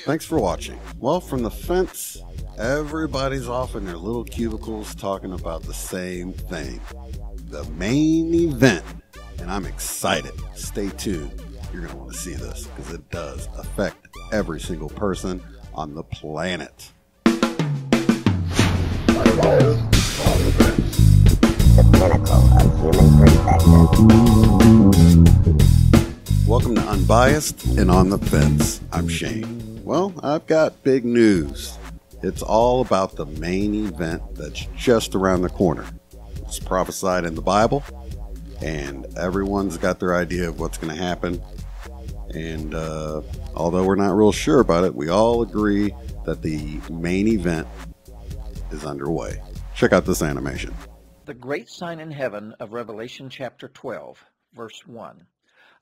Thanks for watching. Well, from the fence, everybody's off in their little cubicles talking about the same thing. The main event. And I'm excited. Stay tuned. You're going to want to see this because it does affect every single person on the planet. The pinnacle of human perspective. Welcome to Unbiased and On the Fence. I'm Shane. Well, I've got big news. It's all about the main event that's just around the corner. It's prophesied in the Bible, and everyone's got their idea of what's going to happen. And although we're not real sure about it, we all agree that the main event is underway. Check out this animation. The great sign in heaven of Revelation chapter 12, verse 1.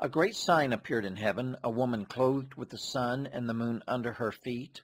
A great sign appeared in heaven, a woman clothed with the sun and the moon under her feet,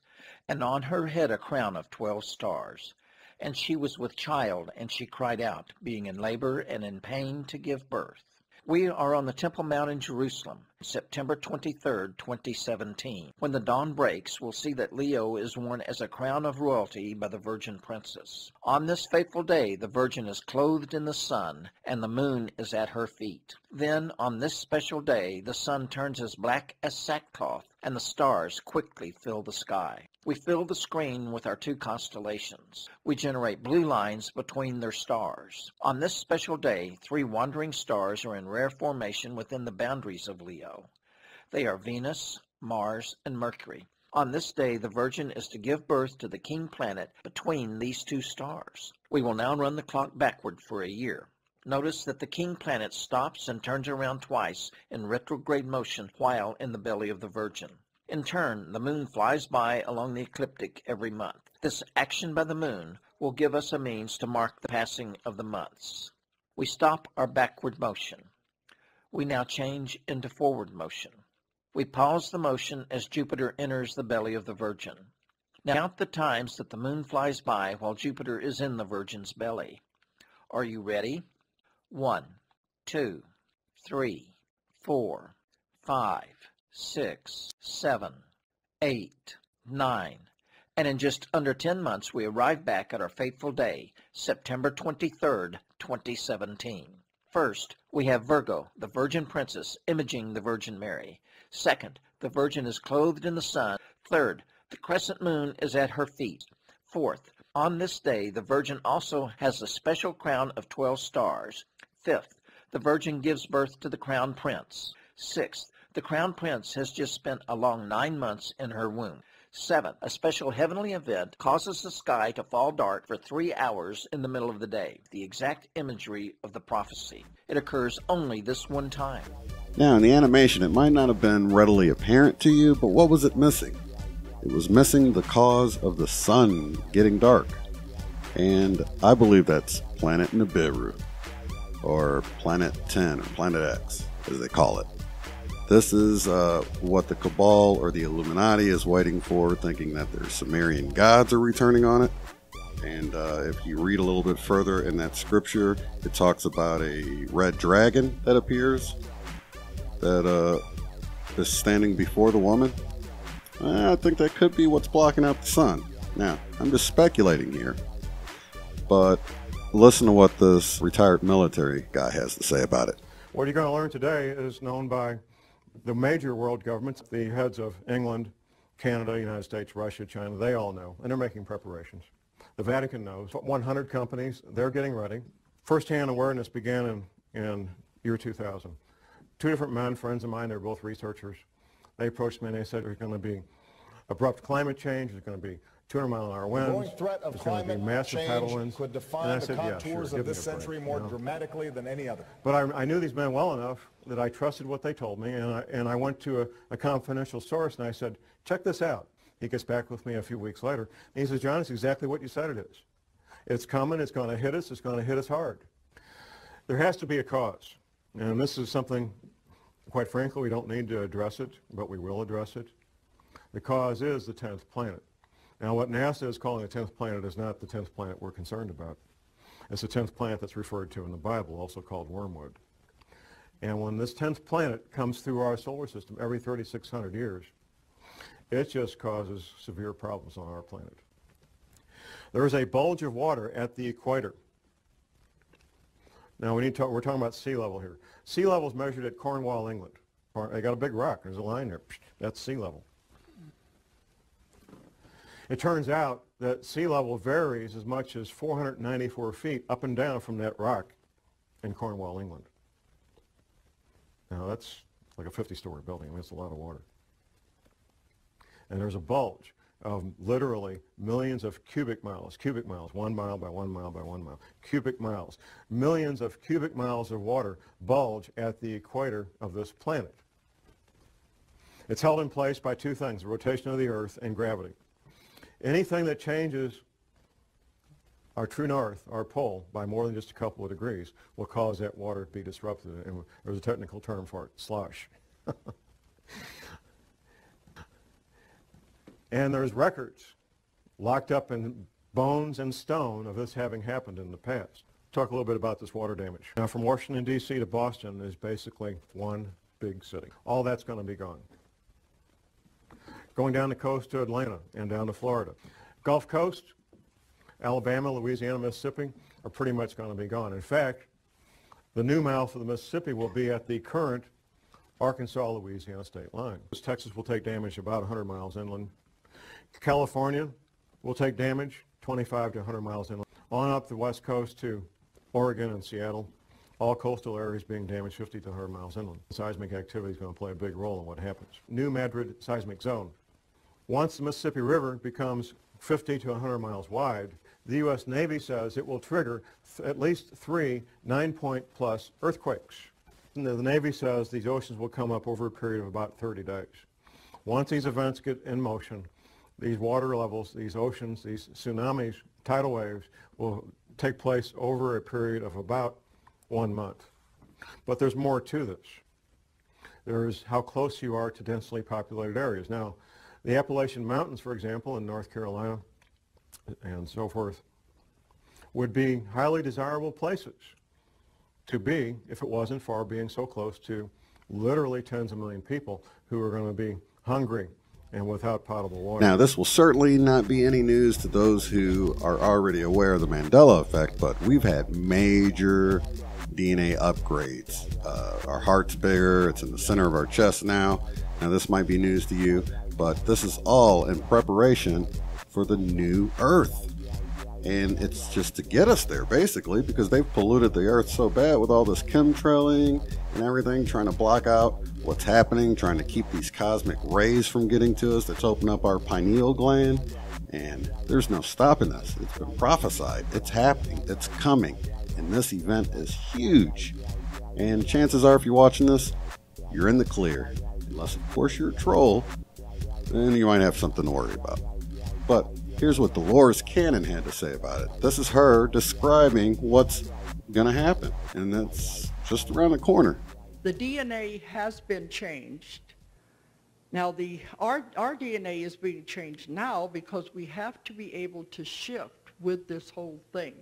and on her head a crown of 12 stars. And she was with child, and she cried out, being in labor and in pain to give birth. We are on the Temple Mount in Jerusalem, September 23rd, 2017. When the dawn breaks, we'll see that Leo is worn as a crown of royalty by the Virgin Princess. On this fateful day, the Virgin is clothed in the sun, and the moon is at her feet. Then, on this special day, the sun turns as black as sackcloth, and the stars quickly fill the sky. We fill the screen with our two constellations. We generate blue lines between their stars. On this special day, 3 wandering stars are in rare formation within the boundaries of Leo. They are Venus, Mars, and Mercury. On this day, the Virgin is to give birth to the king planet between these 2 stars. We will now run the clock backward for a year. Notice that the king planet stops and turns around twice in retrograde motion while in the belly of the Virgin. In turn, the moon flies by along the ecliptic every month. This action by the moon will give us a means to mark the passing of the months. We stop our backward motion. We now change into forward motion. We pause the motion as Jupiter enters the belly of the Virgin. Now count the times that the moon flies by while Jupiter is in the Virgin's belly. Are you ready? 1, 2, 3, 4, 5, 6, 7, 8, 9, and in just under 10 months we arrive back at our fateful day, September 23rd, 2017. First, we have Virgo, the Virgin Princess, imaging the Virgin Mary. Second, the Virgin is clothed in the sun. Third, the crescent moon is at her feet. Fourth, on this day the Virgin also has a special crown of 12 stars. Fifth, the Virgin gives birth to the Crown Prince. Sixth, the Crown Prince has just spent a long 9 months in her womb. 7. A special heavenly event causes the sky to fall dark for 3 hours in the middle of the day. The exact imagery of the prophecy. It occurs only this one time. Now, in the animation, it might not have been readily apparent to you, but what was it missing? It was missing the cause of the sun getting dark. And I believe that's Planet Nibiru, or Planet 10, or Planet X, as they call it. This is what the Cabal or the Illuminati is waiting for, thinking that their Sumerian gods are returning on it. And if you read a little bit further in that scripture, it talks about a red dragon that appears, that is standing before the woman. I think that could be what's blocking out the sun. Now, I'm just speculating here, but listen to what this retired military guy has to say about it. What you're going to learn today is known by the major world governments, the heads of England, Canada, United States, Russia, China. They all know, and they're making preparations. The Vatican knows. 100 companies, they're getting ready. First-hand awareness began in year 2000. 2 different men, friends of mine, they're both researchers. They approached me and they said there's going to be abrupt climate change, there's going to be 200-mile-an-hour winds. The growing threat of climate change could define the contours of this century more dramatically than any other. But I knew these men well enough that I trusted what they told me, and I went to a confidential source and I said, check this out. He gets back with me a few weeks later, and he says, John, it's exactly what you said it is. It's coming, it's going to hit us, it's going to hit us hard. There has to be a cause, and this is something, quite frankly, we don't need to address it, but we will address it. The cause is the 10th planet. Now, what NASA is calling the 10th planet is not the 10th planet we're concerned about. It's the 10th planet that's referred to in the Bible, also called wormwood. And when this 10th planet comes through our solar system every 3,600 years, It just causes severe problems on our planet. There is a bulge of water at the equator. Now we're talking about sea level here. Sea level is measured at Cornwall, England. They got a big rock. There's a line there. That's sea level. It turns out that sea level varies as much as 494 feet up and down from that rock in Cornwall, England. Now that's like a 50-story building. I mean, it's a lot of water. And there's a bulge of literally millions of cubic miles, 1 mile by 1 mile by 1 mile, cubic miles. Millions of cubic miles of water bulge at the equator of this planet. It's held in place by two things, the rotation of the Earth and gravity. Anything that changes our true north, our pole, by more than just a couple of degrees will cause that water to be disrupted. And there's a technical term for it, slosh. And there's records locked up in bones and stone of this having happened in the past. Talk a little bit about this water damage. Now from Washington, D.C. to Boston is basically one big city. All that's going to be gone. Going down the coast to Atlanta and down to Florida. Gulf Coast, Alabama, Louisiana, Mississippi are pretty much going to be gone. In fact, the new mouth of the Mississippi will be at the current Arkansas-Louisiana state line. Texas will take damage about 100 miles inland. California will take damage 25 to 100 miles inland. On up the west coast to Oregon and Seattle, all coastal areas being damaged 50 to 100 miles inland. Seismic activity is going to play a big role in what happens. New Madrid seismic zone. Once the Mississippi River becomes 50 to 100 miles wide, the U.S. Navy says it will trigger at least 3 9-point plus earthquakes. And the Navy says these oceans will come up over a period of about 30 days. Once these events get in motion, these water levels, these oceans, these tsunamis, tidal waves will take place over a period of about 1 month. But there's more to this. There's how close you are to densely populated areas. Now, the Appalachian Mountains, for example, in North Carolina and so forth, would be highly desirable places to be if it wasn't for being so close to literally tens of million people who are going to be hungry and without potable water. Now, this will certainly not be any news to those who are already aware of the Mandela effect, but we've had major DNA upgrades. Our heart's bigger, it's in the center of our chest now. Now, this might be news to you, but this is all in preparation for the new Earth. And it's just to get us there, basically, because they've polluted the Earth so bad with all this chemtrailing and everything, trying to block out what's happening, trying to keep these cosmic rays from getting to us. That's opened up our pineal gland, and there's no stopping this. It's been prophesied. It's happening. It's coming. And this event is huge. And chances are, if you're watching this, you're in the clear. Unless, of course, you're a troll, then you might have something to worry about. But here's what Dolores Cannon had to say about it. This is her describing what's going to happen, and that's just around the corner. The DNA has been changed. Now, our DNA is being changed now because we have to be able to shift with this whole thing.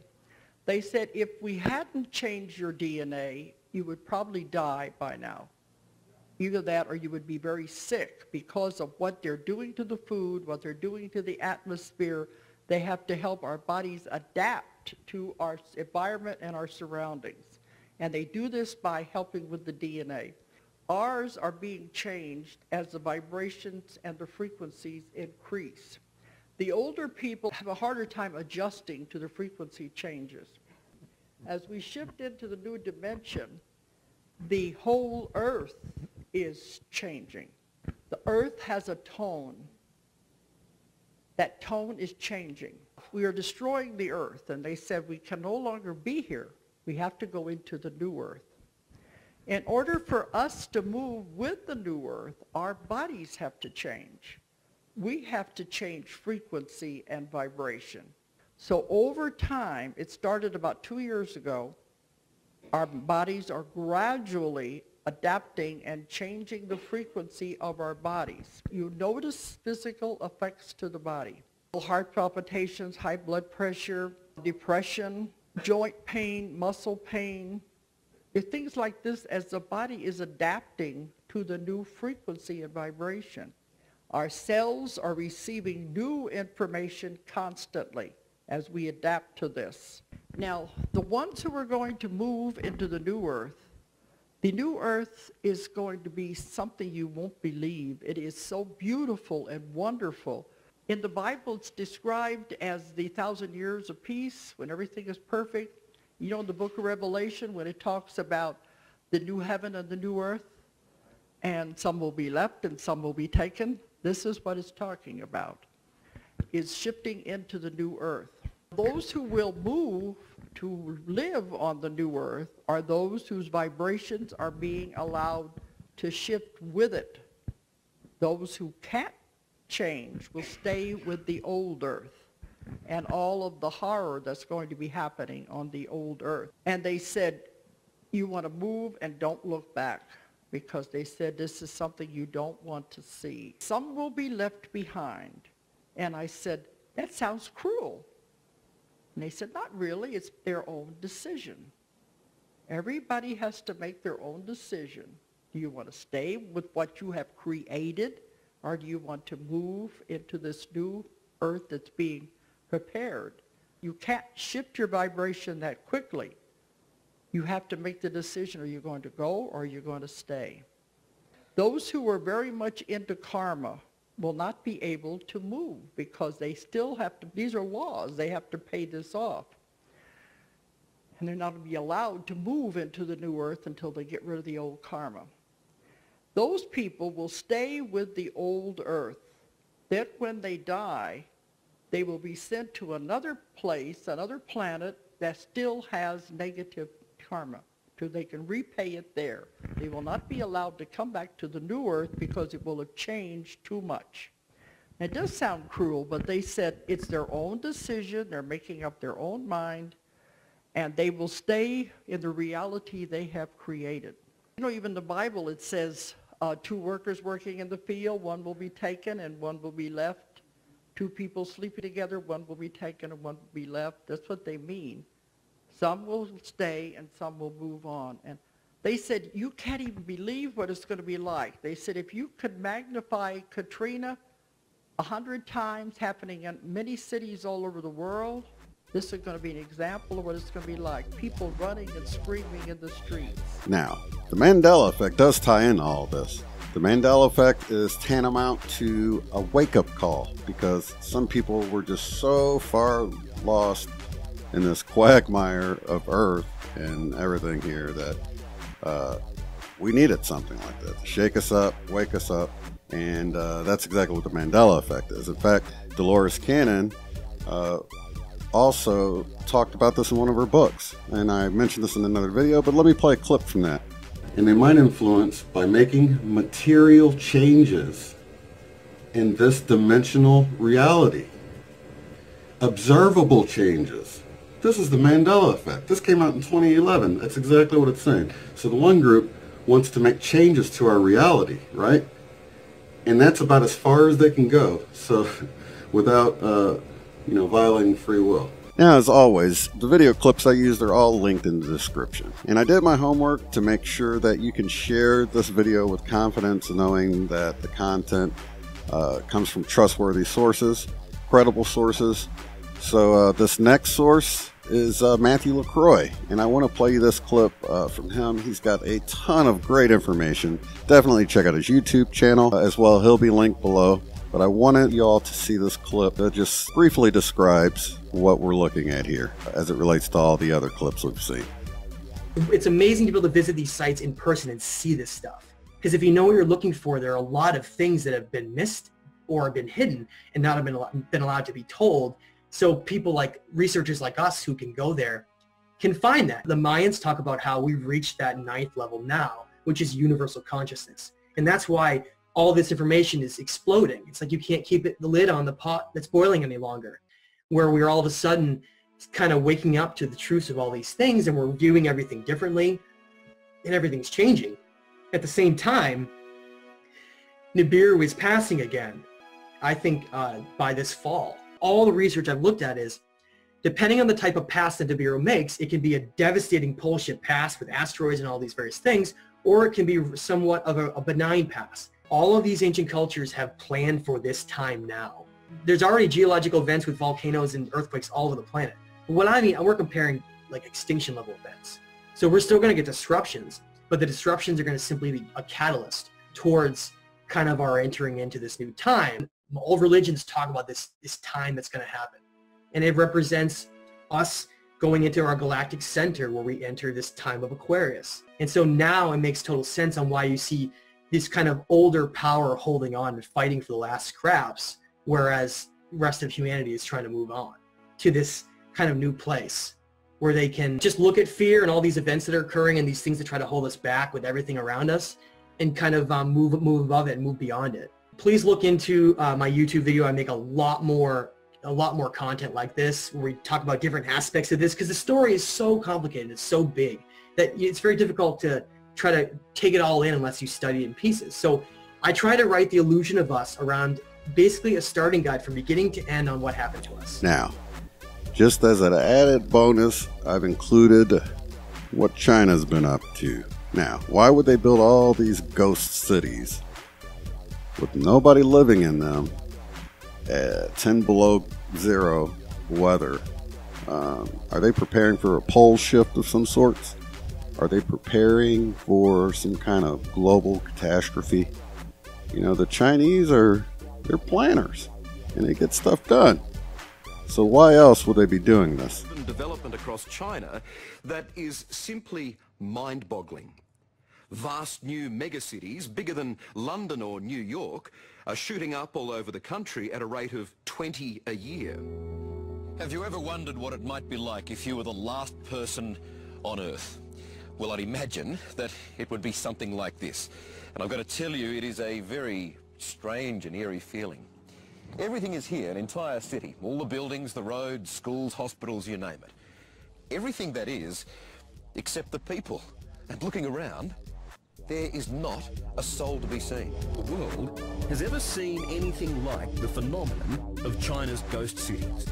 They said if we hadn't changed your DNA, you would probably die by now. Either that or you would be very sick because of what they're doing to the food, what they're doing to the atmosphere. They have to help our bodies adapt to our environment and our surroundings. And they do this by helping with the DNA. Ours are being changed as the vibrations and the frequencies increase. The older people have a harder time adjusting to the frequency changes. As we shift into the new dimension, the whole Earth is changing. The Earth has a tone. That tone is changing. We are destroying the Earth, and they said we can no longer be here. We have to go into the new Earth. In order for us to move with the new Earth, our bodies have to change. We have to change frequency and vibration. So over time, it started about 2 years ago, our bodies are gradually adapting and changing the frequency of our bodies. You notice physical effects to the body. Heart palpitations, high blood pressure, depression, joint pain, muscle pain. It's things like this as the body is adapting to the new frequency and vibration. Our cells are receiving new information constantly as we adapt to this. Now, the ones who are going to move into the new earth is going to be something you won't believe. It is so beautiful and wonderful. In the Bible, it's described as the 1,000 years of peace, when everything is perfect. You know, in the book of Revelation, when it talks about the new heaven and the new earth, and some will be left and some will be taken, this is what it's talking about, is shifting into the new earth. Those who will move to live on the new earth are those whose vibrations are being allowed to shift with it. Those who can't change will stay with the old earth and all of the horror that's going to be happening on the old earth. And they said, you want to move and don't look back, because they said this is something you don't want to see. Some will be left behind. And I said, that sounds cruel. And they said, not really, it's their own decision. Everybody has to make their own decision. Do you want to stay with what you have created, or do you want to move into this new earth that's being prepared? You can't shift your vibration that quickly. You have to make the decision, are you going to go or are you going to stay? Those who are very much into karma will not be able to move, because they still have to, these are laws, they have to pay this off. And they're not going to be allowed to move into the new earth until they get rid of the old karma. Those people will stay with the old earth. Then when they die, they will be sent to another place, another planet that still has negative karma, so they can repay it there. They will not be allowed to come back to the new earth because it will have changed too much. It does sound cruel, but they said it's their own decision, they're making up their own mind, and they will stay in the reality they have created. You know, even the Bible, it says 2 workers working in the field, one will be taken and one will be left. 2 people sleeping together, one will be taken and one will be left. That's what they mean. Some will stay and some will move on. And they said, you can't even believe what it's going to be like. They said, if you could magnify Katrina 100 times happening in many cities all over the world, this is going to be an example of what it's going to be like. People running and screaming in the streets. Now, the Mandela effect does tie into all this. The Mandela effect is tantamount to a wake-up call, because some people were just so far lost in this quagmire of Earth and everything here that we needed something like that to shake us up, wake us up, and that's exactly what the Mandela effect is. In fact, Dolores Cannon also talked about this in one of her books, and I mentioned this in another video, but let me play a clip from that. And they might influence by making material changes in this dimensional reality. Observable changes. This is the Mandela effect. This came out in 2011. That's exactly what it's saying. So the one group wants to make changes to our reality, right? And that's about as far as they can go. So without, violating free will. Now, as always, the video clips I used are all linked in the description. And I did my homework to make sure that you can share this video with confidence, knowing that the content comes from trustworthy sources, credible sources. So this next source is Matthew LaCroix, and I want to play you this clip from him. He's got a ton of great information. Definitely check out his YouTube channel as well. He'll be linked below. But I wanted you all to see this clip that just briefly describes what we're looking at here as it relates to all the other clips we've seen. It's amazing to be able to visit these sites in person and see this stuff. Because if you know what you're looking for, there are a lot of things that have been missed or have been hidden and not have been allowed to be told. So people like researchers like us who can go there can find that. The Mayans talk about how we've reached that 9th level now, which is universal consciousness. And that's why all this information is exploding. It's like you can't keep the lid on the pot that's boiling any longer, where we're all of a sudden kind of waking up to the truths of all these things, and we're viewing everything differently, and everything's changing. At the same time, Nibiru is passing again, I think, by this fall. All the research I've looked at is, depending on the type of pass that Nibiru makes, it can be a devastating pole ship pass with asteroids and all these various things, or it can be somewhat of a benign pass. All of these ancient cultures have planned for this time now. There's already geological events with volcanoes and earthquakes all over the planet. But what I mean, we're comparing like extinction level events. So we're still going to get disruptions, but the disruptions are going to simply be a catalyst towards kind of our entering into this new time. All religions talk about this time that's going to happen. And it represents us going into our galactic center where we enter this time of Aquarius. And so now it makes total sense on why you see this kind of older power holding on and fighting for the last scraps, whereas the rest of humanity is trying to move on to this kind of new place where they can just look at fear and all these events that are occurring and these things that try to hold us back with everything around us and kind of move above it and move beyond it. Please look into my YouTube video. I make a lot more content like this where we talk about different aspects of this, because the story is so complicated, it's so big that it's very difficult to try to take it all in unless you study it in pieces. So I try to write the illusion of us around basically a starting guide from beginning to end on what happened to us. Now, just as an added bonus, I've included what China's been up to. Now, why would they build all these ghost cities with nobody living in them at 10 below zero weather? Are they preparing for a pole shift of some sorts? Are they preparing for some kind of global catastrophe? You know, the Chinese they're planners and they get stuff done. So why else would they be doing this? Development across China that is simply mind-boggling. Vast new megacities, bigger than London or New York, are shooting up all over the country at a rate of 20 a year. Have you ever wondered what it might be like if you were the last person on Earth? Well, I'd imagine that it would be something like this. And I've got to tell you, it is a very strange and eerie feeling. Everything is here, an entire city. All the buildings, the roads, schools, hospitals, you name it. Everything that is, except the people. And looking around, there is not a soul to be seen. The world has ever seen anything like the phenomenon of China's ghost cities.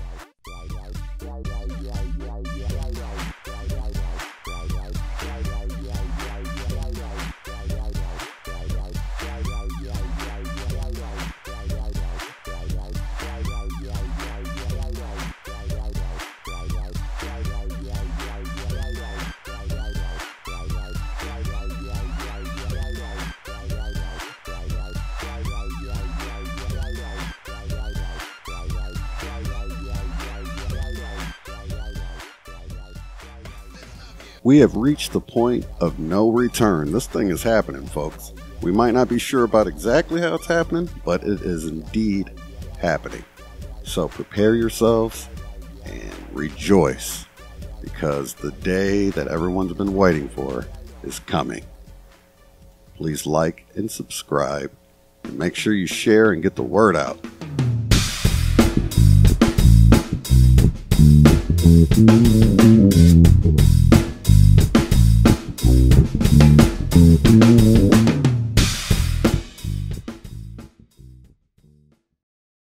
We have reached the point of no return. This thing is happening, folks. We might not be sure about exactly how it's happening, but it is indeed happening. So prepare yourselves and rejoice, because the day that everyone's been waiting for is coming. Please like and subscribe, and make sure you share and get the word out.